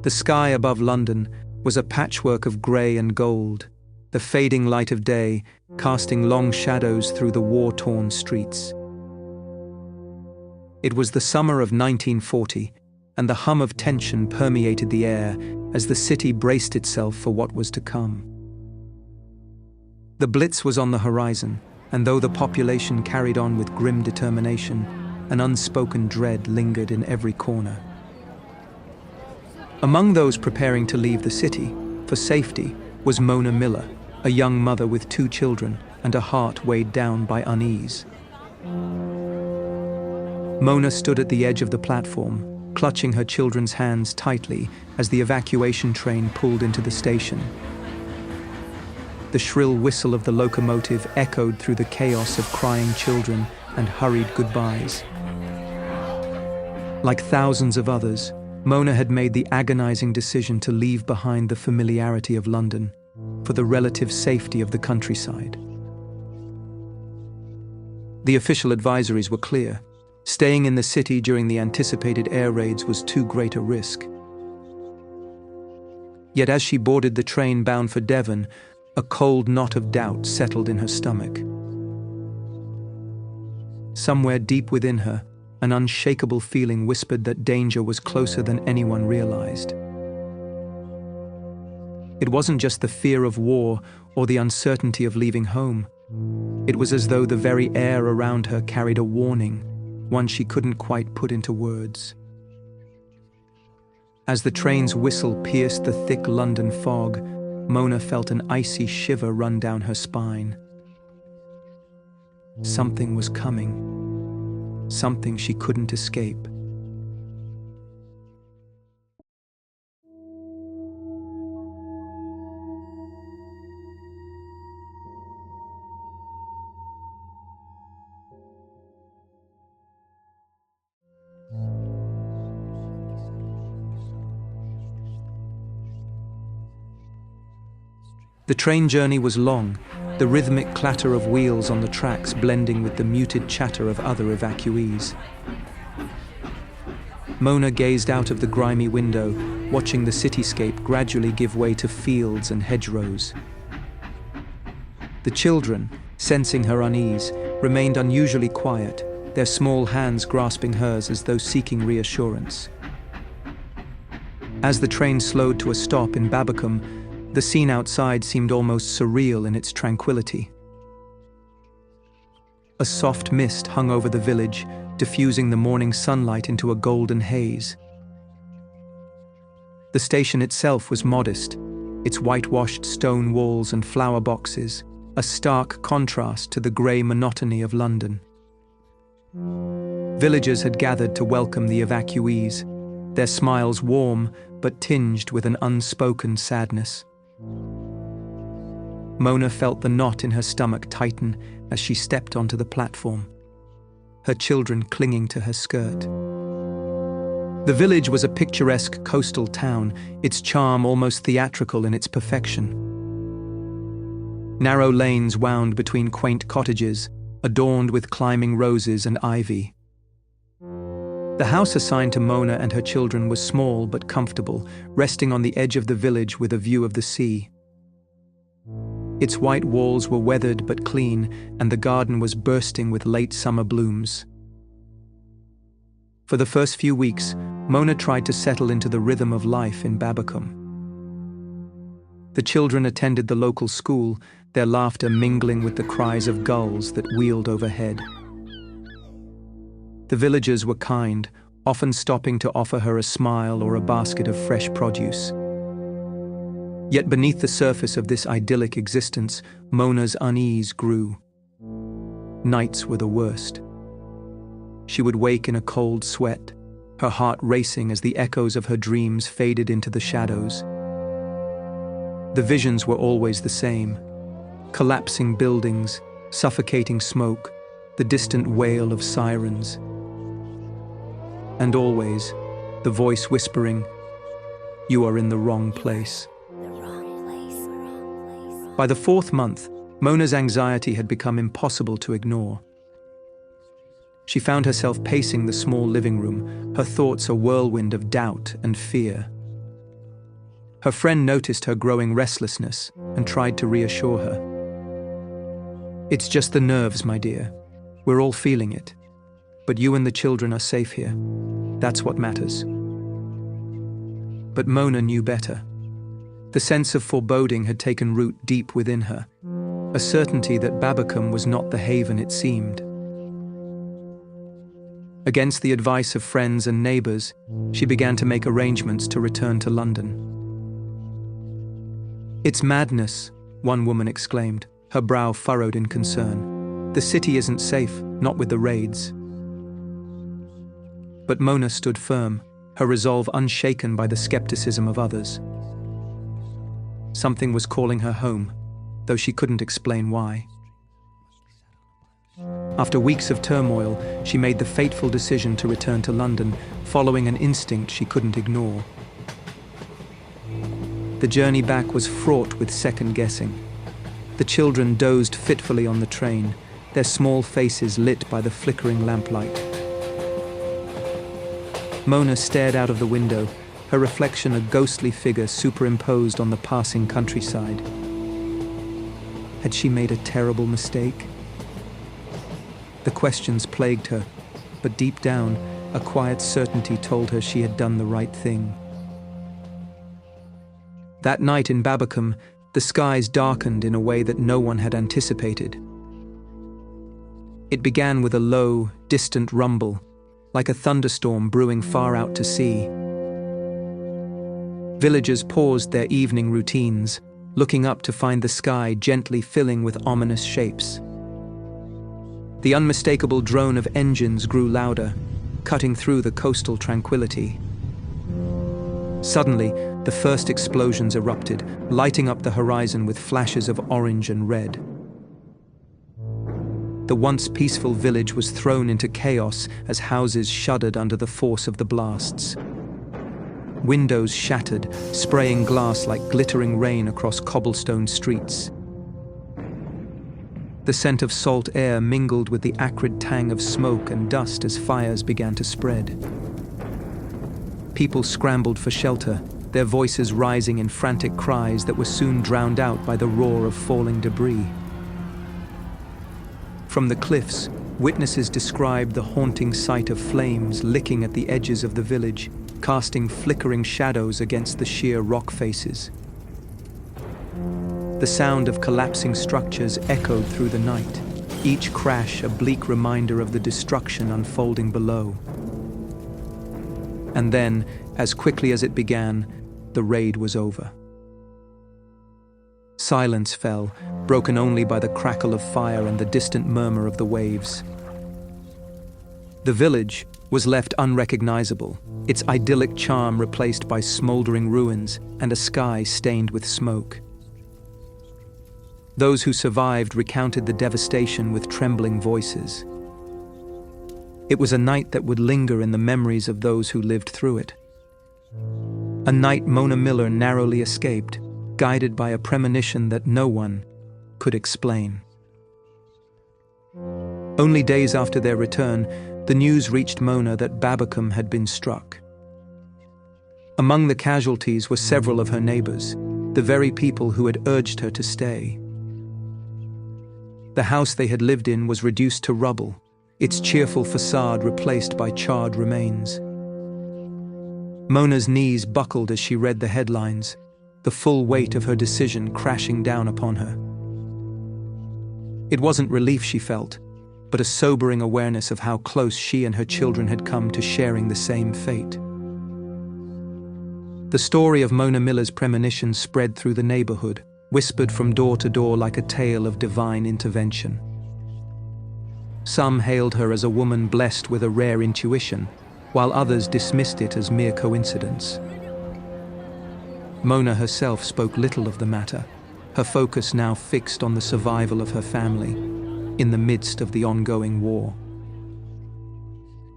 The sky above London was a patchwork of grey and gold, the fading light of day casting long shadows through the war-torn streets. It was the summer of 1940, and the hum of tension permeated the air as the city braced itself for what was to come. The Blitz was on the horizon, and though the population carried on with grim determination, an unspoken dread lingered in every corner. Among those preparing to leave the city, for safety, was Mona Miller, a young mother with 2 children and a heart weighed down by unease. Mona stood at the edge of the platform, clutching her children's hands tightly as the evacuation train pulled into the station. The shrill whistle of the locomotive echoed through the chaos of crying children and hurried goodbyes. Like thousands of others, Mona had made the agonizing decision to leave behind the familiarity of London for the relative safety of the countryside. The official advisories were clear. Staying in the city during the anticipated air raids was too great a risk. Yet as she boarded the train bound for Devon, a cold knot of doubt settled in her stomach. Somewhere deep within her, an unshakable feeling whispered that danger was closer than anyone realized. It wasn't just the fear of war or the uncertainty of leaving home. It was as though the very air around her carried a warning, one she couldn't quite put into words. As the train's whistle pierced the thick London fog, Mona felt an icy shiver run down her spine. Something was coming, something she couldn't escape. The train journey was long, the rhythmic clatter of wheels on the tracks blending with the muted chatter of other evacuees. Mona gazed out of the grimy window, watching the cityscape gradually give way to fields and hedgerows. The children, sensing her unease, remained unusually quiet, their small hands grasping hers as though seeking reassurance. As the train slowed to a stop in Babbacombe, the scene outside seemed almost surreal in its tranquility. A soft mist hung over the village, diffusing the morning sunlight into a golden haze. The station itself was modest, its whitewashed stone walls and flower boxes, a stark contrast to the grey monotony of London. Villagers had gathered to welcome the evacuees, their smiles warm but tinged with an unspoken sadness. Mona felt the knot in her stomach tighten as she stepped onto the platform, her children clinging to her skirt. The village was a picturesque coastal town, its charm almost theatrical in its perfection. Narrow lanes wound between quaint cottages, adorned with climbing roses and ivy. The house assigned to Mona and her children was small but comfortable, resting on the edge of the village with a view of the sea. Its white walls were weathered but clean, and the garden was bursting with late summer blooms. For the first few weeks, Mona tried to settle into the rhythm of life in Babbacombe. The children attended the local school, their laughter mingling with the cries of gulls that wheeled overhead. The villagers were kind, often stopping to offer her a smile or a basket of fresh produce. Yet beneath the surface of this idyllic existence, Mona's unease grew. Nights were the worst. She would wake in a cold sweat, her heart racing as the echoes of her dreams faded into the shadows. The visions were always the same: collapsing buildings, suffocating smoke, the distant wail of sirens. And always, the voice whispering, "You are in the wrong place." By the 4th month, Mona's anxiety had become impossible to ignore. She found herself pacing the small living room, her thoughts a whirlwind of doubt and fear. Her friend noticed her growing restlessness and tried to reassure her. "It's just the nerves, my dear. We're all feeling it. But you and the children are safe here. That's what matters." But Mona knew better. The sense of foreboding had taken root deep within her, a certainty that Babbacombe was not the haven it seemed. Against the advice of friends and neighbours, she began to make arrangements to return to London. "It's madness," one woman exclaimed, her brow furrowed in concern. "The city isn't safe, not with the raids." But Mona stood firm, her resolve unshaken by the skepticism of others. Something was calling her home, though she couldn't explain why. After weeks of turmoil, she made the fateful decision to return to London, following an instinct she couldn't ignore. The journey back was fraught with second-guessing. The children dozed fitfully on the train, their small faces lit by the flickering lamplight. Mona stared out of the window, her reflection a ghostly figure superimposed on the passing countryside. Had she made a terrible mistake? The questions plagued her, but deep down, a quiet certainty told her she had done the right thing. That night in Babbacombe, the skies darkened in a way that no one had anticipated. It began with a low, distant rumble, like a thunderstorm brewing far out to sea. Villagers paused their evening routines, looking up to find the sky gently filling with ominous shapes. The unmistakable drone of engines grew louder, cutting through the coastal tranquility. Suddenly, the first explosions erupted, lighting up the horizon with flashes of orange and red. The once peaceful village was thrown into chaos as houses shuddered under the force of the blasts. Windows shattered, spraying glass like glittering rain across cobblestone streets. The scent of salt air mingled with the acrid tang of smoke and dust as fires began to spread. People scrambled for shelter, their voices rising in frantic cries that were soon drowned out by the roar of falling debris. From the cliffs, witnesses described the haunting sight of flames licking at the edges of the village, casting flickering shadows against the sheer rock faces. The sound of collapsing structures echoed through the night, each crash a bleak reminder of the destruction unfolding below. And then, as quickly as it began, the raid was over. Silence fell, broken only by the crackle of fire and the distant murmur of the waves. The village was left unrecognizable, its idyllic charm replaced by smoldering ruins and a sky stained with smoke. Those who survived recounted the devastation with trembling voices. It was a night that would linger in the memories of those who lived through it. A night Mona Miller narrowly escaped, guided by a premonition that no one could explain. Only days after their return, the news reached Mona that Babbacombe had been struck. Among the casualties were several of her neighbours, the very people who had urged her to stay. The house they had lived in was reduced to rubble, its cheerful facade replaced by charred remains. Mona's knees buckled as she read the headlines, the full weight of her decision crashing down upon her. It wasn't relief she felt, but a sobering awareness of how close she and her children had come to sharing the same fate. The story of Mona Miller's premonition spread through the neighborhood, whispered from door to door like a tale of divine intervention. Some hailed her as a woman blessed with a rare intuition, while others dismissed it as mere coincidence. Mona herself spoke little of the matter, her focus now fixed on the survival of her family, in the midst of the ongoing war.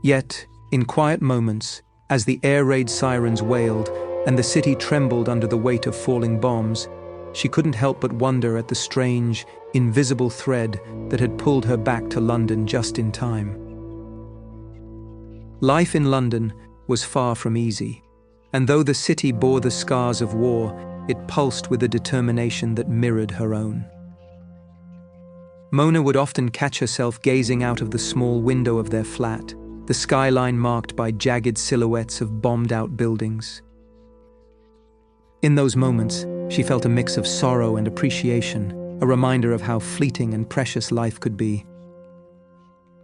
Yet, in quiet moments, as the air raid sirens wailed and the city trembled under the weight of falling bombs, she couldn't help but wonder at the strange, invisible thread that had pulled her back to London just in time. Life in London was far from easy. and though the city bore the scars of war, it pulsed with a determination that mirrored her own. Mona would often catch herself gazing out of the small window of their flat, the skyline marked by jagged silhouettes of bombed-out buildings. In those moments, she felt a mix of sorrow and appreciation, a reminder of how fleeting and precious life could be.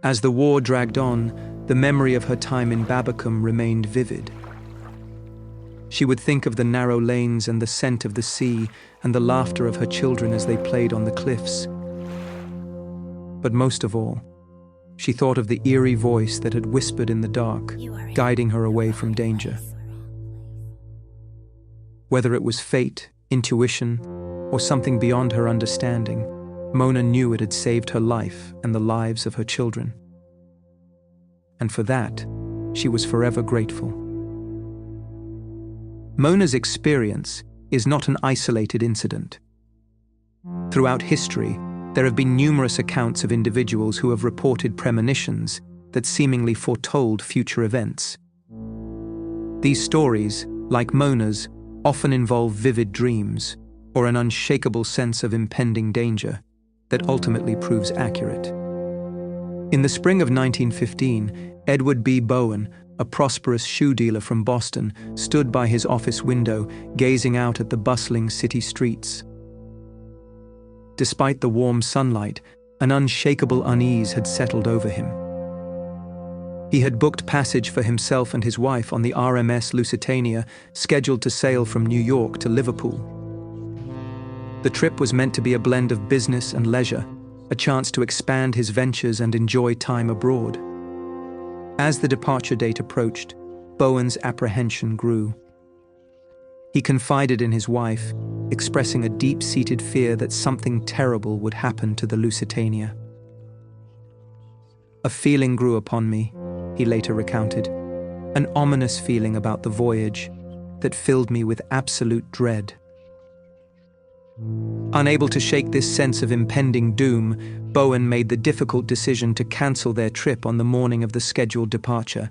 As the war dragged on, the memory of her time in Babbacombe remained vivid. She would think of the narrow lanes and the scent of the sea and the laughter of her children as they played on the cliffs. But most of all, she thought of the eerie voice that had whispered in the dark, guiding her away from danger. Whether it was fate, intuition, or something beyond her understanding, Mona knew it had saved her life and the lives of her children. And for that, she was forever grateful. Mona's experience is not an isolated incident. Throughout history, there have been numerous accounts of individuals who have reported premonitions that seemingly foretold future events. These stories, like Mona's, often involve vivid dreams or an unshakable sense of impending danger that ultimately proves accurate. In the spring of 1915, Edward B. Bowen, a prosperous shoe dealer from Boston, stood by his office window, gazing out at the bustling city streets. Despite the warm sunlight, an unshakable unease had settled over him. He had booked passage for himself and his wife on the RMS Lusitania, scheduled to sail from New York to Liverpool. The trip was meant to be a blend of business and leisure, a chance to expand his ventures and enjoy time abroad. As the departure date approached, Bowen's apprehension grew. He confided in his wife, expressing a deep-seated fear that something terrible would happen to the Lusitania. "A feeling grew upon me," he later recounted, "an ominous feeling about the voyage that filled me with absolute dread." Unable to shake this sense of impending doom, Bowen made the difficult decision to cancel their trip on the morning of the scheduled departure.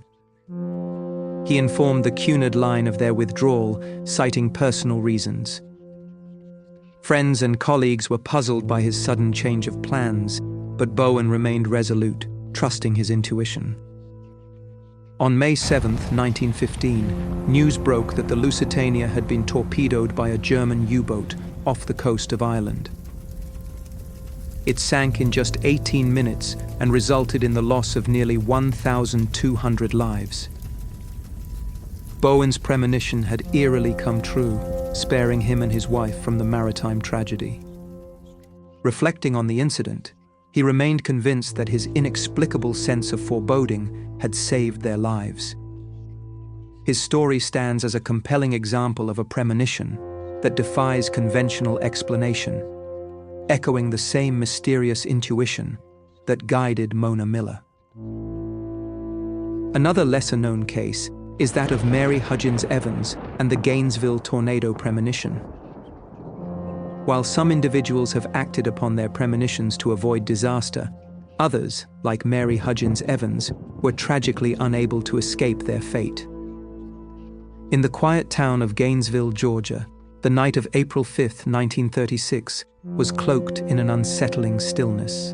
He informed the Cunard Line of their withdrawal, citing personal reasons. Friends and colleagues were puzzled by his sudden change of plans, but Bowen remained resolute, trusting his intuition. On May 7, 1915, news broke that the Lusitania had been torpedoed by a German U-boat off the coast of Ireland. It sank in just 18 minutes and resulted in the loss of nearly 1,200 lives. Bowen's premonition had eerily come true, sparing him and his wife from the maritime tragedy. Reflecting on the incident, he remained convinced that his inexplicable sense of foreboding had saved their lives. His story stands as a compelling example of a premonition that defies conventional explanation, echoing the same mysterious intuition that guided Mona Miller. Another lesser-known case is that of Mary Hudgens Evans and the Gainesville tornado premonition. While some individuals have acted upon their premonitions to avoid disaster, others, like Mary Hudgens Evans, were tragically unable to escape their fate. In the quiet town of Gainesville, Georgia, the night of April 5, 1936, was cloaked in an unsettling stillness.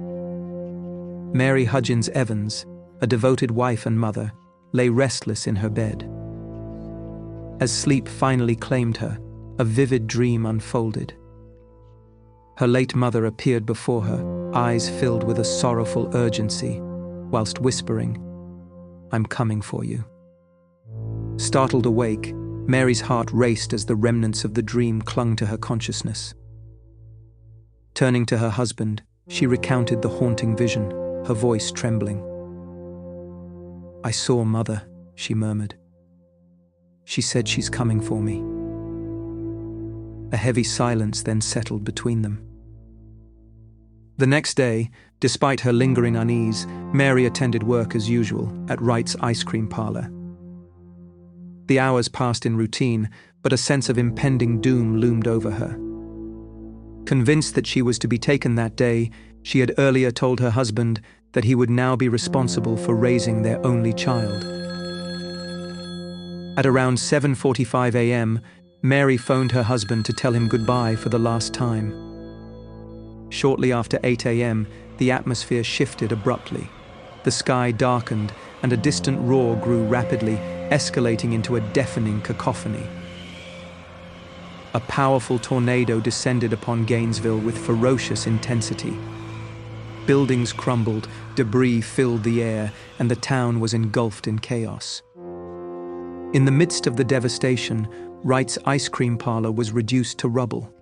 Mary Hudgens Evans, a devoted wife and mother, lay restless in her bed. As sleep finally claimed her, a vivid dream unfolded. Her late mother appeared before her, eyes filled with a sorrowful urgency, whilst whispering, "I'm coming for you." Startled awake, Mary's heart raced as the remnants of the dream clung to her consciousness. Turning to her husband, she recounted the haunting vision, her voice trembling. "I saw Mother," she murmured. "She said she's coming for me." A heavy silence then settled between them. The next day, despite her lingering unease, Mary attended work as usual at Wright's ice cream parlor. The hours passed in routine, but a sense of impending doom loomed over her. Convinced that she was to be taken that day, she had earlier told her husband that he would now be responsible for raising their only child. At around 7:45 a.m., Mary phoned her husband to tell him goodbye for the last time. Shortly after 8 a.m., the atmosphere shifted abruptly. The sky darkened, and a distant roar grew rapidly, escalating into a deafening cacophony. A powerful tornado descended upon Gainesville with ferocious intensity. Buildings crumbled, debris filled the air, and the town was engulfed in chaos. In the midst of the devastation, Wright's ice cream parlor was reduced to rubble.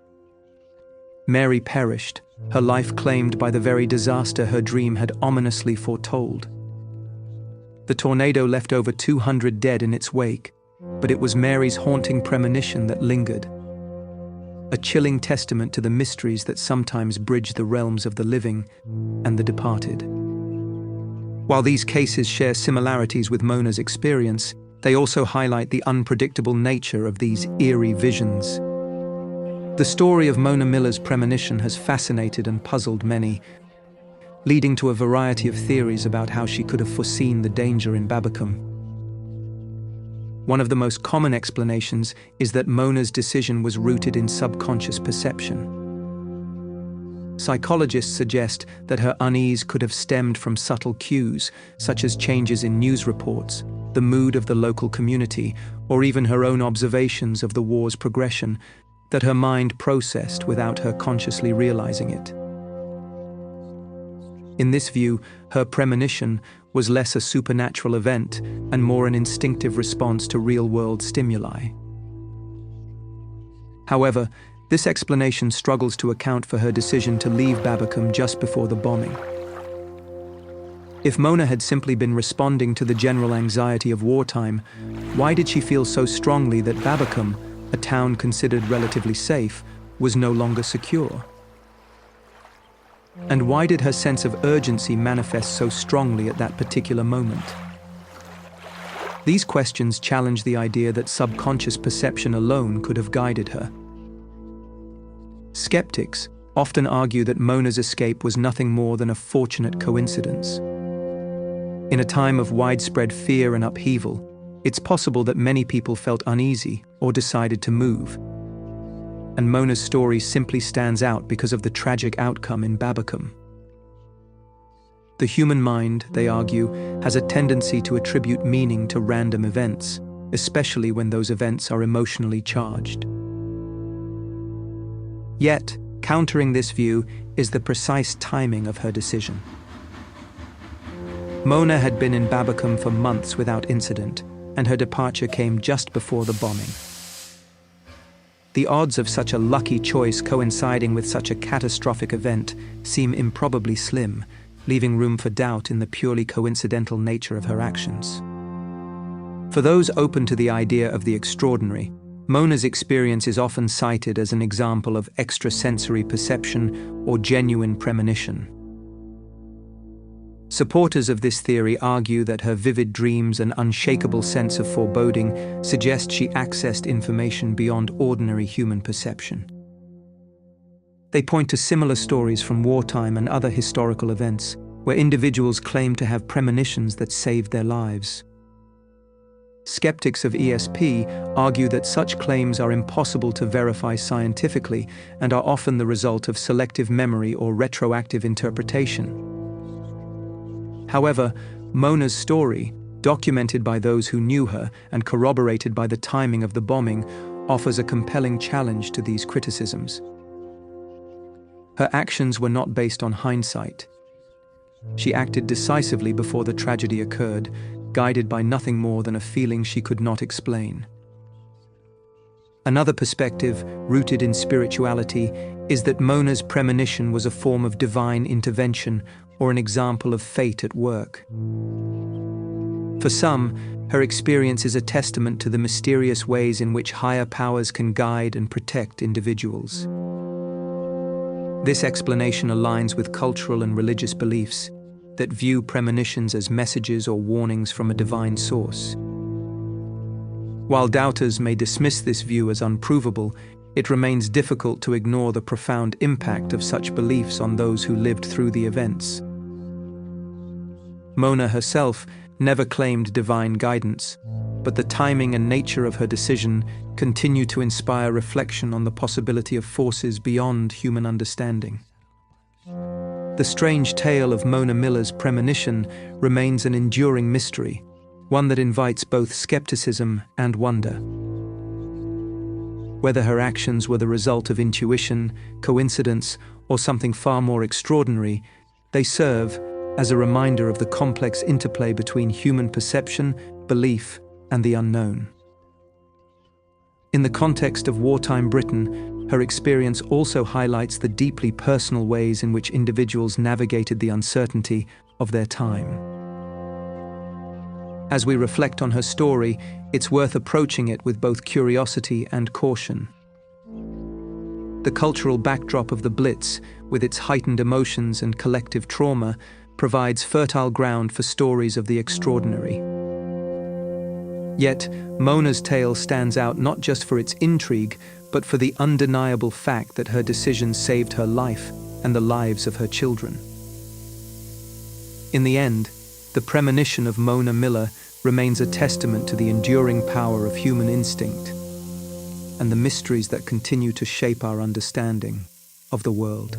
Mary perished, her life claimed by the very disaster her dream had ominously foretold. The tornado left over 200 dead in its wake, but it was Mary's haunting premonition that lingered. A chilling testament to the mysteries that sometimes bridge the realms of the living and the departed. While these cases share similarities with Mona's experience, they also highlight the unpredictable nature of these eerie visions. The story of Mona Miller's premonition has fascinated and puzzled many, leading to a variety of theories about how she could have foreseen the danger in Babbacombe. One of the most common explanations is that Mona's decision was rooted in subconscious perception. Psychologists suggest that her unease could have stemmed from subtle cues, such as changes in news reports, the mood of the local community, or even her own observations of the war's progression, that her mind processed without her consciously realizing it. In this view, her premonition was less a supernatural event and more an instinctive response to real-world stimuli. However, this explanation struggles to account for her decision to leave Babbacombe just before the bombing. If Mona had simply been responding to the general anxiety of wartime, why did she feel so strongly that Babbacombe, a town considered relatively safe, was no longer secure? And why did her sense of urgency manifest so strongly at that particular moment? These questions challenge the idea that subconscious perception alone could have guided her. Skeptics often argue that Mona's escape was nothing more than a fortunate coincidence. In a time of widespread fear and upheaval, it's possible that many people felt uneasy or decided to move. And Mona's story simply stands out because of the tragic outcome in Babbacombe. The human mind, they argue, has a tendency to attribute meaning to random events, especially when those events are emotionally charged. Yet, countering this view is the precise timing of her decision. Mona had been in Babbacombe for months without incident, and her departure came just before the bombing. The odds of such a lucky choice coinciding with such a catastrophic event seem improbably slim, leaving room for doubt in the purely coincidental nature of her actions. For those open to the idea of the extraordinary, Mona's experience is often cited as an example of extrasensory perception or genuine premonition. Supporters of this theory argue that her vivid dreams and unshakable sense of foreboding suggest she accessed information beyond ordinary human perception. They point to similar stories from wartime and other historical events, where individuals claim to have premonitions that saved their lives. Skeptics of ESP argue that such claims are impossible to verify scientifically and are often the result of selective memory or retroactive interpretation. However, Mona's story, documented by those who knew her and corroborated by the timing of the bombing, offers a compelling challenge to these criticisms. Her actions were not based on hindsight. She acted decisively before the tragedy occurred, guided by nothing more than a feeling she could not explain. Another perspective, rooted in spirituality, is that Mona's premonition was a form of divine intervention or an example of fate at work. For some, her experience is a testament to the mysterious ways in which higher powers can guide and protect individuals. This explanation aligns with cultural and religious beliefs that view premonitions as messages or warnings from a divine source. While doubters may dismiss this view as unprovable, it remains difficult to ignore the profound impact of such beliefs on those who lived through the events. Mona herself never claimed divine guidance, but the timing and nature of her decision continue to inspire reflection on the possibility of forces beyond human understanding. The strange tale of Mona Miller's Premonition remains an enduring mystery, one that invites both skepticism and wonder. Whether her actions were the result of intuition, coincidence, or something far more extraordinary, they serve as a reminder of the complex interplay between human perception, belief, and the unknown. In the context of wartime Britain, her experience also highlights the deeply personal ways in which individuals navigated the uncertainty of their time. As we reflect on her story, it's worth approaching it with both curiosity and caution. The cultural backdrop of the Blitz, with its heightened emotions and collective trauma, provides fertile ground for stories of the extraordinary. Yet, Mona's tale stands out not just for its intrigue, but for the undeniable fact that her decision saved her life and the lives of her children. In the end, the premonition of Mona Miller remains a testament to the enduring power of human instinct and the mysteries that continue to shape our understanding of the world.